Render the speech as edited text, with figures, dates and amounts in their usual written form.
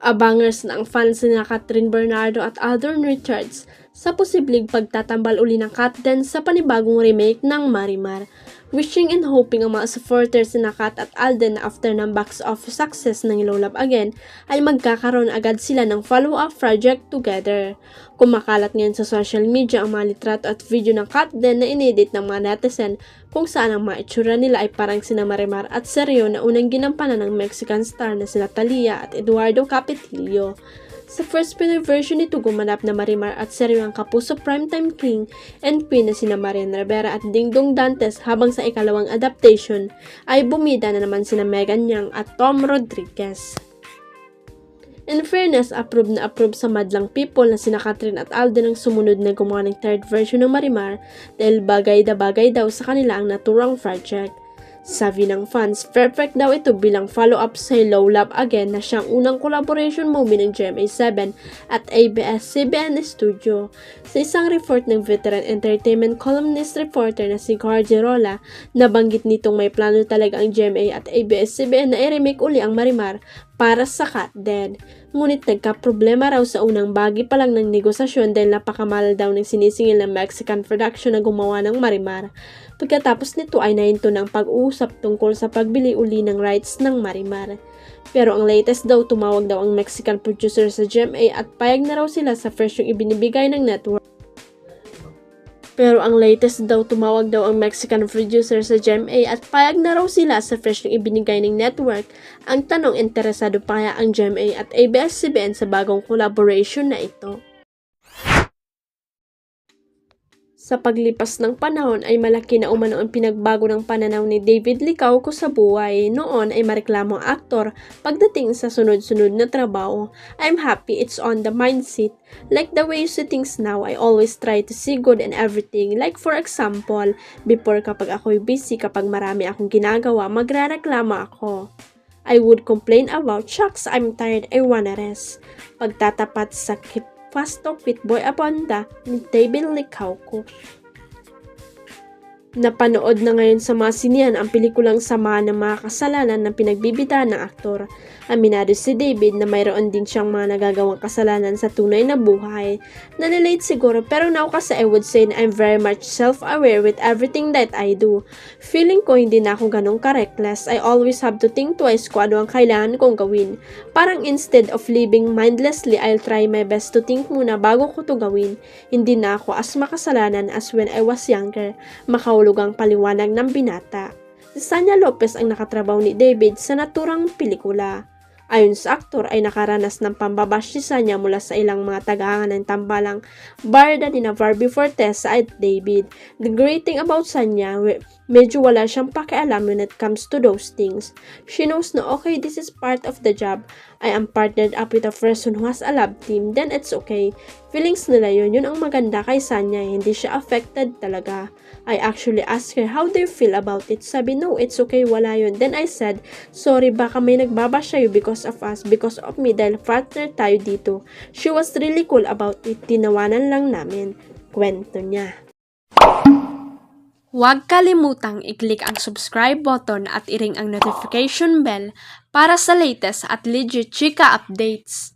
Abangers na ang fans ni Catherine Bernardo at Alden Richards sa posibleng pagtatambal uli ng Kat Dens sa panibagong remake ng Marimar. Wishing and hoping ang mga supporters ni Kat at Alden na after ng box office success ng Hello Love Again ay magkakaroon agad sila ng follow-up project together. Kumakalat ngayon sa social media ang mga litrato at video ng Kat Den na inedit ng mga netizen kung saan ang mga itsura nila ay parang sina Marimar at Sergio na unang ginampanan ng Mexican star na sila Talia at Eduardo Capetillo. Sa first Pinoy version nito, gumanap na Marimar at Sergio ang kapuso primetime king and queen na sina Marian Rivera at Dingdong Dantes, habang sa ikalawang adaptation ay bumida na naman sina Megan Yang at Tom Rodriguez. In fairness, approve na approve sa madlang people na sina Catherine at Alden ang sumunod na gumawa ng third version ng Marimar dahil bagay na bagay daw sa kanila ang naturang project. Sabi ng fans, perfect daw ito bilang follow-up sa Hello Love Again na siyang unang collaboration movie ng GMA7 at ABS-CBN Studio. Sa isang report ng veteran entertainment columnist reporter na si Carl Rola, nabanggit nitong may plano talaga ang GMA at ABS-CBN na i-remake uli ang Marimar para sa Kat Den. Ngunit nagka-problema raw sa unang bahagi pa lang ng negosasyon dahil napakamahal daw ng sinisingil ng Mexican production na gumawa ng Marimar. Pagkatapos nito ay nahinto ng pag-uusap tungkol sa pagbili uli ng rights ng Marimar. Pero ang latest daw, tumawag daw ang Mexican producer sa GMA at payag na raw sila sa presyong ibinibigay ng network. Ang tanong, interesado pa kaya ang GMA at ABS-CBN sa bagong collaboration na ito? Sa paglipas ng panahon ay malaki na umano ang pinagbago ng pananaw ni David Licauco sa buhay. Noon ay mareklamo ang aktor pagdating sa sunod-sunod na trabaho. I'm happy it's on the mindset. Like the way you see things now, I always try to see good in everything. Like for example, before kapag ako'y busy, kapag marami akong ginagawa, magrareklamo ako. I would complain about, shucks, I'm tired, I wanna rest. Pagtatapat sa Fast Talk with Boy Abonda ni David Licauco. Napanood na ngayon sa mga sinihan ang pelikulang Sama ng Mga Kasalanan na pinagbibidahan ng aktor. Aminado si David na mayroon din siyang mga nagagawang kasalanan sa tunay na buhay. Nalilate siguro, pero now kasi I would say na I'm very much self-aware with everything that I do. Feeling ko hindi na ako ganong ka-reckless. I always have to think twice kung ano ang kailangan kong gawin. Parang instead of living mindlessly, I'll try my best to think muna bago ko to gawin. Hindi na ako as makasalanan as when I was younger. Lugang paliwanag ng binata. Si Sanya Lopez ang nakatrabaho ni David sa naturang pelikula. Ayon sa aktor ay nakaranas ng pambabash si Sanya mula sa ilang mga tagahanga ng tambalang barda ni Barbie Fortesa at David. The great thing about Sanya, medyo wala siyang pakialam when it comes to those things. She knows na okay, this is part of the job. I am partnered up with a person who has a love team, then it's okay. Feelings nila yun ang maganda kay Sanya, hindi siya affected talaga. I actually asked her, how do you feel about it? Sabi, no, it's okay, wala yun. Then I said, sorry, baka may nagbabash sa'yo because of us, because of me, dahil partner tayo dito. She was really cool about it, tinawanan lang namin. Kwento niya. Huwag kalimutang i-click ang subscribe button at i-ring ang notification bell para sa latest at legit chika updates.